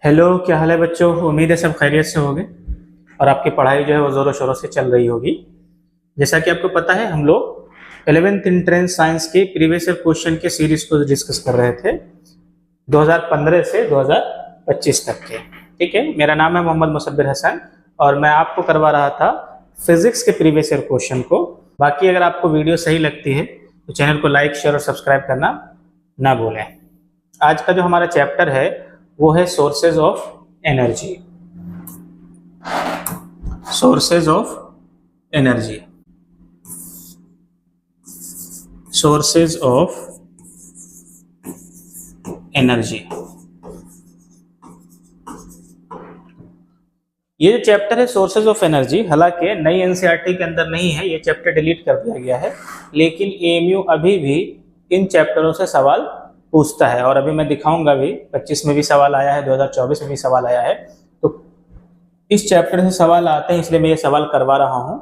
Hello, क्या हाल है बच्चों। उम्मीद है सब खैरियत से होंगे और आपकी पढ़ाई जो है वो ज़ोरों शोरों से चल रही होगी। जैसा कि आपको पता है, हम लोग 11th इंट्रेंस साइंस के प्रीवियस ईयर क्वेश्चन के सीरीज को डिस्कस कर रहे थे 2015 से 2025 तक के। ठीक है, मेरा नाम है मोहम्मद मुसब्बिर हसन और मैं आपको करवा रहा था फिजिक्स के प्रीवियस ईयर क्वेश्चन को। बाकी अगर आपको वीडियो सही लगती है तो चैनल को लाइक, शेयर और सब्सक्राइब करना ना भूलें। आज का जो हमारा चैप्टर है वो है sources of energy. Sources of energy, sources of energy. ये जो चैप्टर है सोर्सेज ऑफ एनर्जी, हालांकि नई एनसीईआरटी के अंदर नहीं है, ये चैप्टर डिलीट कर दिया गया है, लेकिन एएमयू अभी भी इन चैप्टरों से सवाल पूछता है और अभी मैं दिखाऊंगा भी। 25 में भी सवाल आया है, 2024 में भी सवाल आया है, तो इस चैप्टर से सवाल आते हैं, इसलिए मैं ये सवाल करवा रहा हूं।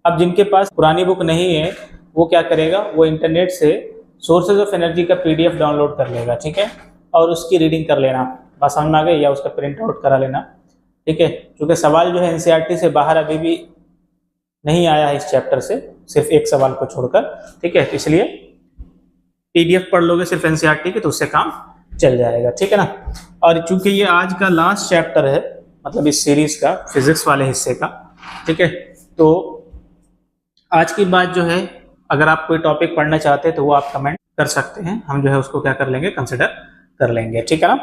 अब जिनके पास पुरानी बुक नहीं है वो क्या करेगा, वो इंटरनेट से सोर्सेज ऑफ एनर्जी का पीडीएफ डाउनलोड कर लेगा, ठीक है, और उसकी रीडिंग कर लेना, बात समझ में आ गई, या उसका प्रिंट आउट करा लेना, ठीक है। क्योंकि सवाल जो है एनसीईआरटी से बाहर अभी भी नहीं आया है इस चैप्टर से, सिर्फ एक सवाल को छोड़कर, ठीक है, तो इसलिए पीडीएफ पढ़ लोगे सिर्फ एनसीईआरटी की तो उससे काम चल जाएगा, ठीक है ना। और चूंकि ये आज का लास्ट चैप्टर है, मतलब इस सीरीज का फिजिक्स वाले हिस्से का, ठीक है, तो आज की बात जो है, अगर आप कोई टॉपिक पढ़ना चाहते हैं तो वो आप कमेंट कर सकते हैं, हम जो है उसको क्या कर लेंगे, कंसिडर कर लेंगे, ठीक है ना।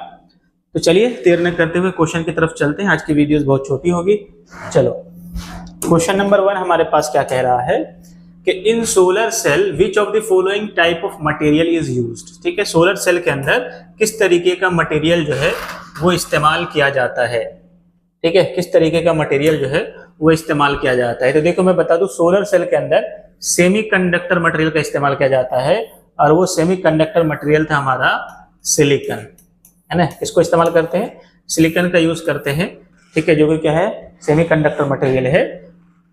तो चलिए देर न करते हुए क्वेश्चन की तरफ चलते हैं। आज की वीडियोस बहुत छोटी होगी। चलो, क्वेश्चन नंबर 1 हमारे पास क्या कह रहा है कि in solar cell which of the following type of material is used. ठीक है, सोलर सेल के अंदर किस तरीके का मटेरियल जो है वो इस्तेमाल किया जाता है, ठीक है, किस तरीके का मटेरियल जो है वो इस्तेमाल किया जाता है। तो देखो मैं बता दूं, सोलर सेल के अंदर सेमीकंडक्टर मटेरियल का इस्तेमाल किया जाता है और वो सेमीकंडक्टर मटेरियल था हमारा सिलिकॉन, है ना। इसको इस्तेमाल करते हैं, सिलिकॉन का यूज करते हैं, ठीक है, जो कि क्या है, सेमीकंडक्टर मटेरियल है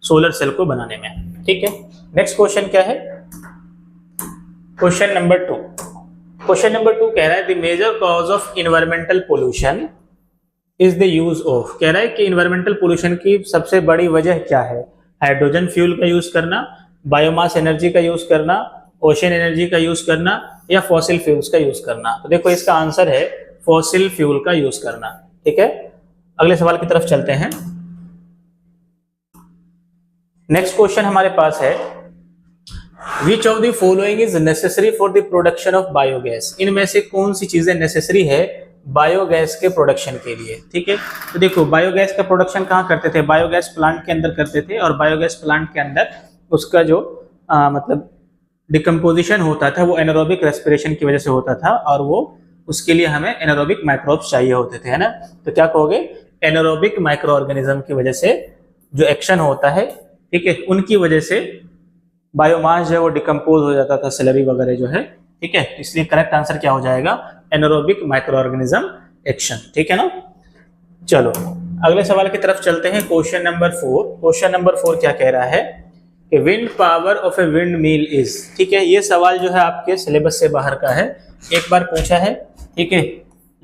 सोलर सेल को बनाने में, ठीक है। नेक्स्ट क्वेश्चन क्या है, क्वेश्चन नंबर 2। क्वेश्चन नंबर 2 कह रहा है the major cause of environmental pollution is the use of. कह रहा है कि इन्वायरमेंटल पोल्यूशन की सबसे बड़ी वजह क्या है, हाइड्रोजन फ्यूल का यूज करना, बायोमास एनर्जी का यूज करना, ओशन एनर्जी का यूज करना, या फॉसिल फ्यूल्स का यूज करना। तो देखो इसका आंसर है फॉसिल फ्यूल का यूज करना, ठीक है। अगले सवाल की तरफ चलते हैं। नेक्स्ट क्वेश्चन हमारे पास है which of the following is necessary for the production of biogas. इनमें से कौन सी चीजें नेसेसरी है बायोगैस के प्रोडक्शन के लिए, ठीक है। तो देखो बायोगैस का प्रोडक्शन कहाँ करते थे, बायोगैस प्लांट के अंदर करते थे, और बायोगैस प्लांट के अंदर उसका जो मतलब डिकम्पोजिशन होता था वो एनारोबिक रेस्पिरेशन की वजह से होता था, और वो उसके लिए हमें एनारोबिक माइक्रोब्स चाहिए होते थे, है ना। तो क्या कहोगे, एनारोबिक माइक्रो ऑर्गेनिज्म की वजह से जो एक्शन होता है, ठीक है, उनकी वजह से बायोमास जो है वो डिकम्पोज हो जाता था, सेलरी वगैरह जो है, ठीक है। इसलिए करेक्ट आंसर क्या हो जाएगा, एनारोबिक माइक्रो ऑर्गेनिज्म एक्शन, ठीक है ना। चलो अगले सवाल की तरफ चलते हैं, क्वेश्चन नंबर 4। क्वेश्चन नंबर 4 क्या कह रहा है कि wind power of a wind mill is. ठीक है, ये सवाल जो है आपके सिलेबस से बाहर का है, एक बार पूछा है, ठीक है,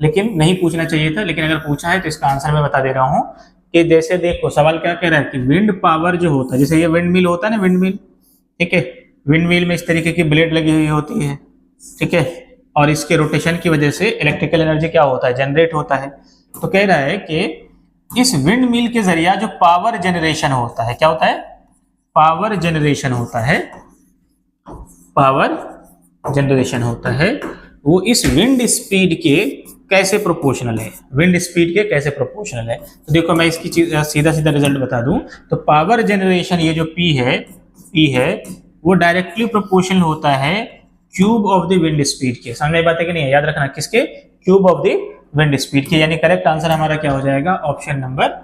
लेकिन नहीं पूछना चाहिए था, लेकिन अगर पूछा है तो इसका आंसर मैं बता दे रहा हूँ कि जैसे देखो सवाल क्या कह रहा है कि विंड पावर जो होता है, जैसे ये विंड मिल होता है ना, विंड मिल, ठीक है, विंड मिल में इस तरीके की ब्लेड लगी हुई होती है, ठीक है, और इसके रोटेशन की वजह से इलेक्ट्रिकल एनर्जी क्या होता है, जनरेट होता है। तो कह रहा है कि इस विंड मिल के जरिए जो पावर जनरेशन होता है, क्या होता है, पावर जनरेशन होता है, पावर जनरेशन होता है, वो इस विंड स्पीड के कैसे प्रोपोर्शनल है, विंड स्पीड के कैसे प्रोपोर्शनल है। तो देखो मैं इसकी चीज सीधा सीधा रिजल्ट बता दूं, तो पावर जनरेशन ये जो P है वो डायरेक्टली प्रोपोर्शनल होता है cube of the wind speed के। समझ में बात है कि नहीं, याद रखना, किसके, cube of the wind speed के, यानी करेक्ट आंसर हमारा क्या हो जाएगा, ऑप्शन नंबर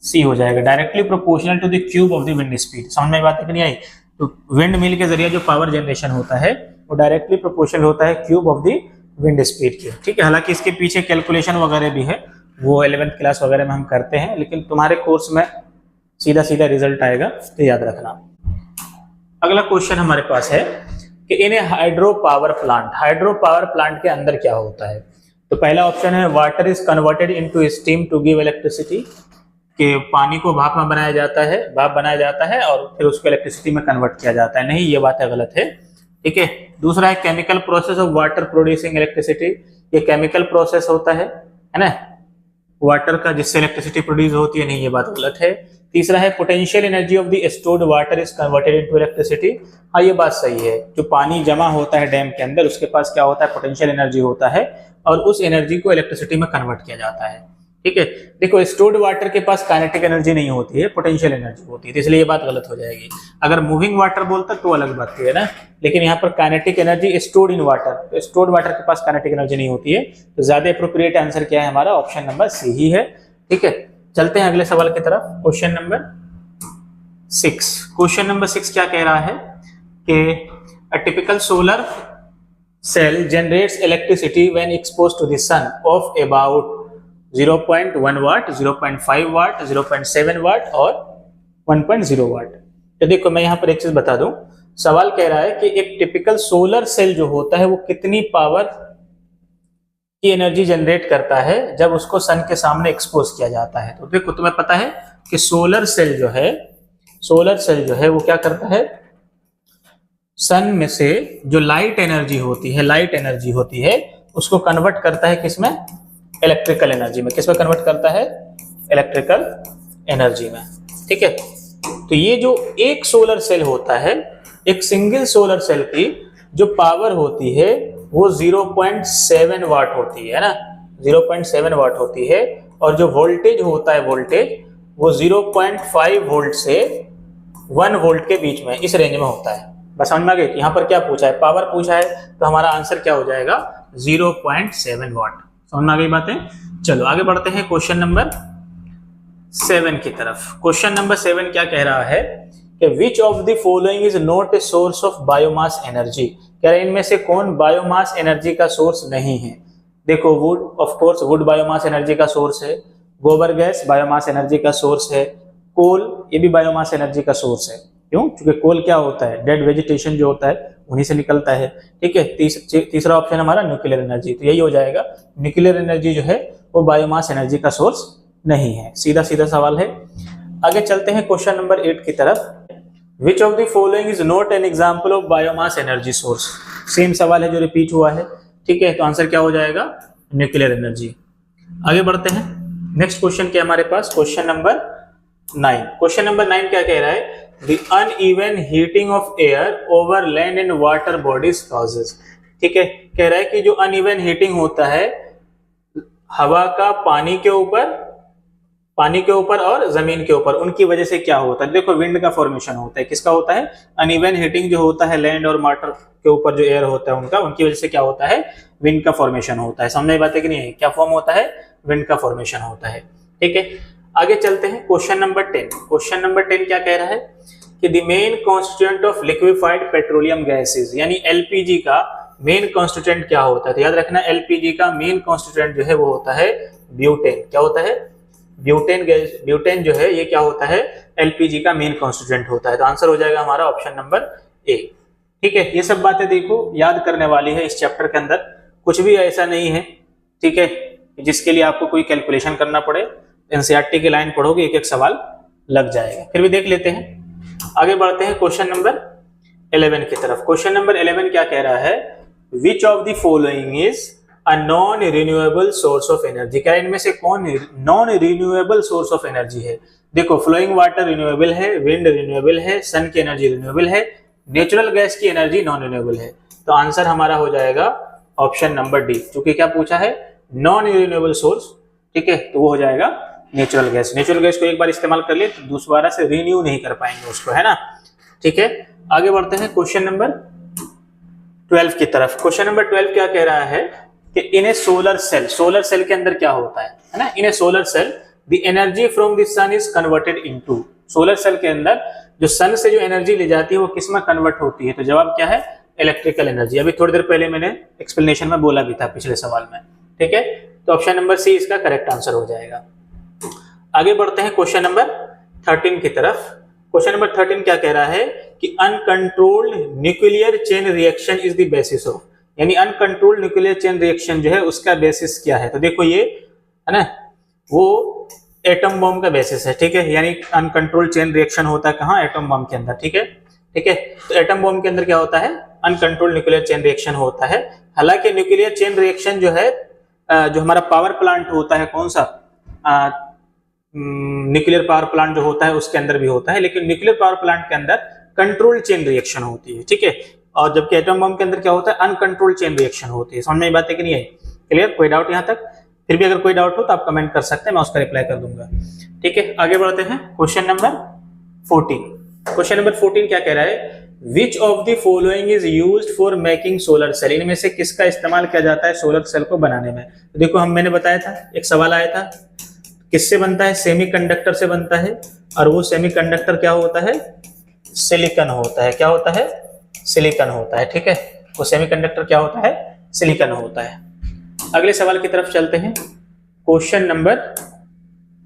सी हो जाएगा, directly proportional to the cube of the wind speed. समझ में बात है कि नहीं आई। तो विंड मिल के जरिए जो पावर जनरेशन होता है वो डायरेक्टली प्रोपोर्शनल होता है cube of the wind speed के, ठीक है। हालांकि इसके पीछे कैलकुलेशन वगैरह भी है, वो 11th क्लास वगैरह में हम करते हैं, लेकिन तुम्हारे कोर्स में सीधा सीधा रिजल्ट आएगा, तो याद रखना। अगला क्वेश्चन हमारे पास है कि in a hydro power plant, hydro power plant के अंदर क्या होता है। तो पहला ऑप्शन है water is converted into steam to give electricity, कि पानी को भाप में बनाया जाता है, भाप बनाया जाता है और फिर उसको इलेक्ट्रिसिटी में कन्वर्ट किया जाता है। नहीं, ये बात है, गलत है। ठीक है। दूसरा है chemical process of water producing electricity, ये केमिकल प्रोसेस होता है ना वाटर का, जिससे इलेक्ट्रिसिटी प्रोड्यूस होती है। नहीं, ये बात गलत है। तीसरा है potential energy of the stored water is converted into electricity. हाँ, ये बात सही है। जो पानी जमा होता है डैम के अंदर, उसके पास क्या होता है, पोटेंशियल एनर्जी होता है और उस एनर्जी को इलेक्ट्रिसिटी में कन्वर्ट किया जाता है। ठीक है। देखो, स्टोर्ड वाटर के पास काइनेटिक एनर्जी नहीं होती है, पोटेंशियल एनर्जी होती है, तो इसलिए ये बात गलत हो जाएगी। अगर मूविंग वाटर बोलता तो अलग बात थी, है ना, लेकिन यहाँ पर kinetic energy stored in water, तो स्टोर्ड वाटर के पास काइनेटिक एनर्जी नहीं होती है, तो ज्यादा अप्रोप्रिएट आंसर क्या है हमारा, ऑप्शन नंबर सी ही है। ठीक है। चलते हैं अगले सवाल की तरफ। Question number 6। क्वेश्चन नंबर 6 क्या कह रहा है कि a typical solar cell generates electricity when exposed to the sun of about 0.1 watt, 0.5 watt, 0.7 watt और 1.0 वाट। तो देखो, मैं यहाँ पर एक चीज बता दूं, सवाल कह रहा है कि एक टिपिकल सोलर सेल जो होता है वो कितनी पावर की एनर्जी जनरेट करता है जब उसको सन के सामने एक्सपोज किया जाता है। तो देखो, तुम्हें पता है कि सोलर सेल जो है वो क्या करता है, सन में से जो लाइट एनर्जी होती है उसको कन्वर्ट करता है किसमें, इलेक्ट्रिकल एनर्जी में। किसमें कन्वर्ट करता है, इलेक्ट्रिकल एनर्जी में। ठीक है। तो ये जो एक सोलर सेल होता है, एक सिंगल सोलर सेल की जो पावर होती है वो 0.7 वाट होती है ना, 0.7 वाट होती है। और जो वोल्टेज होता है, वो 0.5 वोल्ट से 1 वोल्ट के बीच में, इस रेंज में होता है। बस समझ में आ गई। यहाँ पर क्या पूछा है, पावर पूछा है, तो हमारा आंसर क्या हो जाएगा, 0.7 वाट। समझ में आ गई बातें। चलो आगे बढ़ते हैं क्वेश्चन नंबर 7 की तरफ। क्वेश्चन नंबर 7 क्या कह रहा है कि विच of the following is not a source of biomass energy. कह रहे हैं इनमें से कौन बायोमास एनर्जी का सोर्स नहीं है। देखो, would, of course would biomass energy का सोर्स है, गोबर गैस बायोमास एनर्जी का सोर्स है, कोल ये भी बायोमास एनर्जी का सोर्स है। क्यों? क्योंकि कोल क्या होता है, डेड वेजिटेशन जो होता है उन्हीं से निकलता है। ठीक है। तीसरा ऑप्शन हमारा न्यूक्लियर एनर्जी, तो यही हो जाएगा, न्यूक्लियर एनर्जी जो है वो बायोमास एनर्जी का सोर्स नहीं है। सीधा सीधा सवाल है। आगे चलते हैं क्वेश्चन नंबर 8 की तरफ। विच of the following is not an example of biomass energy source. Same सवाल है जो रिपीट हुआ है। ठीक है। तो आंसर क्या हो जाएगा, न्यूक्लियर एनर्जी। आगे बढ़ते हैं। नेक्स्ट क्वेश्चन क्या हमारे पास, क्वेश्चन नंबर 9। क्वेश्चन नंबर 9 क्या कह रहा है, The uneven heating of air over land and water bodies causes। ठीक है। कह रहा है कि जो अनइवन हीटिंग होता है हवा का पानी के ऊपर और जमीन के ऊपर, उनकी वजह से क्या होता है। देखो, विंड का फॉर्मेशन होता है, किसका होता है, अनइवन हीटिंग जो होता है लैंड और वाटर के ऊपर जो एयर होता है उनकी वजह से क्या होता है, विंड का फॉर्मेशन होता है। समझ में बात है कि नहीं है, क्या फॉर्म होता है, विंड का फॉर्मेशन होता है। ठीक है। आगे चलते हैं क्वेश्चन नंबर 10। क्वेश्चन नंबर 10 क्या कह रहा है कि the main constituent of liquefied petroleum gases, यानी एलपीजी का मेन कॉन्स्टिट्यूएंट क्या होता है। तो याद रखना, एलपीजी का मेन कॉन्स्टिट्यूएंट जो है वो होता है ब्यूटेन। क्या होता है, ब्यूटेन गैस। ब्यूटेन जो है ये क्या होता है, एलपीजी का मेन कॉन्स्टिट्यूएंट होता है। तो आंसर हो जाएगा हमारा ऑप्शन नंबर ए। ठीक है। ये सब बातें देखो याद करने वाली है। इस चैप्टर के अंदर कुछ भी ऐसा नहीं है, ठीक है, जिसके लिए आपको कोई कैलकुलेशन करना पड़े। एनसीईआरटी की लाइन पढ़ोगे, एक एक सवाल लग जाएगा। फिर भी देख लेते हैं। आगे बढ़ते हैं क्वेश्चन नंबर 11 की तरफ। क्वेश्चन नंबर 11 क्या कह रहा है, which of the following is a non renewable source of energy. क्या इनमें से कौन non renewable source of energy है। देखो, फ्लोइंग वाटर रिन्यूएबल है, विंड रिन्यूएबल है, सन की एनर्जी रिन्यूएबल है, नेचुरल गैस की एनर्जी नॉन रिन्यूएबल है। तो आंसर हमारा हो जाएगा ऑप्शन नंबर डी, क्योंकि क्या पूछा है, नॉन रिन्यूएबल सोर्स। ठीक है। तो वो हो जाएगा नेचुरल गैस। नेचुरल गैस को एक बार इस्तेमाल कर लिए तो दोबारा से रिन्यू नहीं कर पाएंगे उसको, है ना। ठीक है। आगे बढ़ते हैं क्वेश्चन नंबर 12 की तरफ। क्वेश्चन नंबर 12 क्या कह रहा है कि इन ए सोलर सेल के अंदर क्या होता है ना, in a solar cell the energy from the sun is converted into. Solar cell के अंदर जो सन से जो एनर्जी ली जाती है वो किस में कन्वर्ट होती है। तो जवाब क्या है, इलेक्ट्रिकल एनर्जी। अभी थोड़ी देर पहले मैंने एक्सप्लेनेशन में बोला भी था पिछले सवाल में। ठीक है। तो ऑप्शन नंबर सी इसका करेक्ट आंसर हो जाएगा। आगे बढ़ते हैं क्वेश्चन नंबर 13 की तरफ। क्वेश्चन नंबर 13 क्या कह रहा है कि uncontrolled nuclear chain reaction is the basis of. यानी अनकंट्रोल्ड न्यूक्लियर चेन रिएक्शन जो है उसका बेसिस क्या है। तो देखो ये है ना, वो एटम बॉम्ब का बेसिस है, ठीक है। यानी अनकंट्रोल्ड चेन रिएक्शन होता है कहाँ, एटम बॉम्ब के अंदर, ठीक है, ठीक है। तो एटम बॉम्ब के अंदर क्या होता है, अनकंट्रोल्ड न्यूक्लियर चेन रिएक्शन होता है। हालांकि न्यूक्लियर चेन रिएक्शन जो है, जो हमारा पावर प्लांट होता है, कौन सा, न्यूक्लियर पावर प्लांट जो होता है उसके अंदर भी होता है, लेकिन न्यूक्लियर पावर प्लांट के अंदर कंट्रोल्ड चेन रिएक्शन होती है, ठीक है। और जबकि एटम बम के अंदर क्या होता है, अनकंट्रोल्ड चेन रिएक्शन होती है। समझ में बात है कि नहीं है, क्लियर, कोई डाउट यहाँ तक? फिर भी अगर कोई डाउट हो तो आप कमेंट कर सकते हैं, मैं उसका रिप्लाई कर दूंगा, ठीक है। आगे बढ़ते हैं, क्वेश्चन नंबर 14। क्वेश्चन नंबर 14 क्या कह रहा है, which of the following is used for making solar cell, इनमें से किसका इस्तेमाल किया जाता है सोलर सेल को बनाने में। तो देखो मैंने बताया था, एक सवाल आया था, किससे बनता है, सेमीकंडक्टर से बनता है, और वो सेमीकंडक्टर क्या होता है, सिलिकॉन होता है। क्या होता है, सिलिकॉन होता है, ठीक है। वो सेमीकंडक्टर क्या होता है, सिलिकॉन होता है। अगले सवाल की तरफ चलते हैं, क्वेश्चन नंबर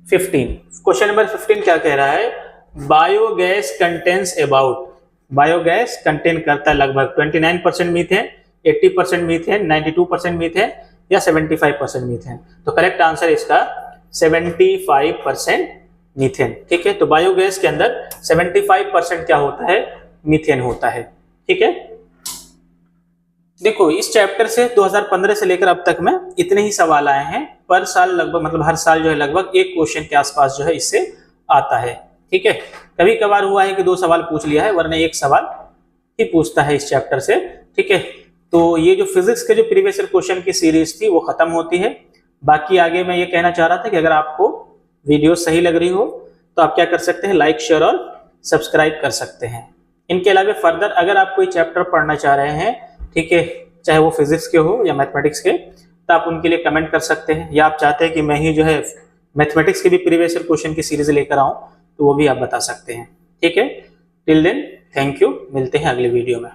15। क्वेश्चन नंबर 15 क्या कह रहा है, biogas contains about, biogas contain करता है लगभग 29% मीथेन, 80% मीथेन, 92% मीथेन या 75% मीथेन। तो करेक्ट आंसर इसका 75% मीथेन, ठीक है। तो बायोगैस के अंदर 75% क्या होता है, मीथेन होता है, ठीक है। देखो इस चैप्टर से 2015 से लेकर अब तक में इतने ही सवाल आए हैं पर साल, लगभग मतलब हर साल जो है लगभग एक क्वेश्चन के आसपास जो है इससे आता है, ठीक है। कभी कभार हुआ है कि 2 सवाल पूछ लिया है, वरना 1 सवाल ही पूछता है इस चैप्टर से, ठीक है। तो ये जो फिजिक्स के जो प्रीवियस ईयर क्वेश्चन की सीरीज थी वो खत्म होती है। बाकी आगे मैं ये कहना चाह रहा था कि अगर आपको वीडियो सही लग रही हो तो आप क्या कर सकते हैं, लाइक शेयर और सब्सक्राइब कर सकते हैं। इनके अलावा फर्दर अगर आप कोई चैप्टर पढ़ना चाह रहे हैं, ठीक है, चाहे वो फिजिक्स के हो या मैथमेटिक्स के, तो आप उनके लिए कमेंट कर सकते हैं, या आप चाहते हैं कि मैं ही जो है मैथमेटिक्स के भी प्रीवियस ईयर क्वेश्चन की सीरीज लेकर आऊं, तो वो भी आप बता सकते हैं, ठीक है। टिल देन थैंक यू, मिलते हैं अगले वीडियो में।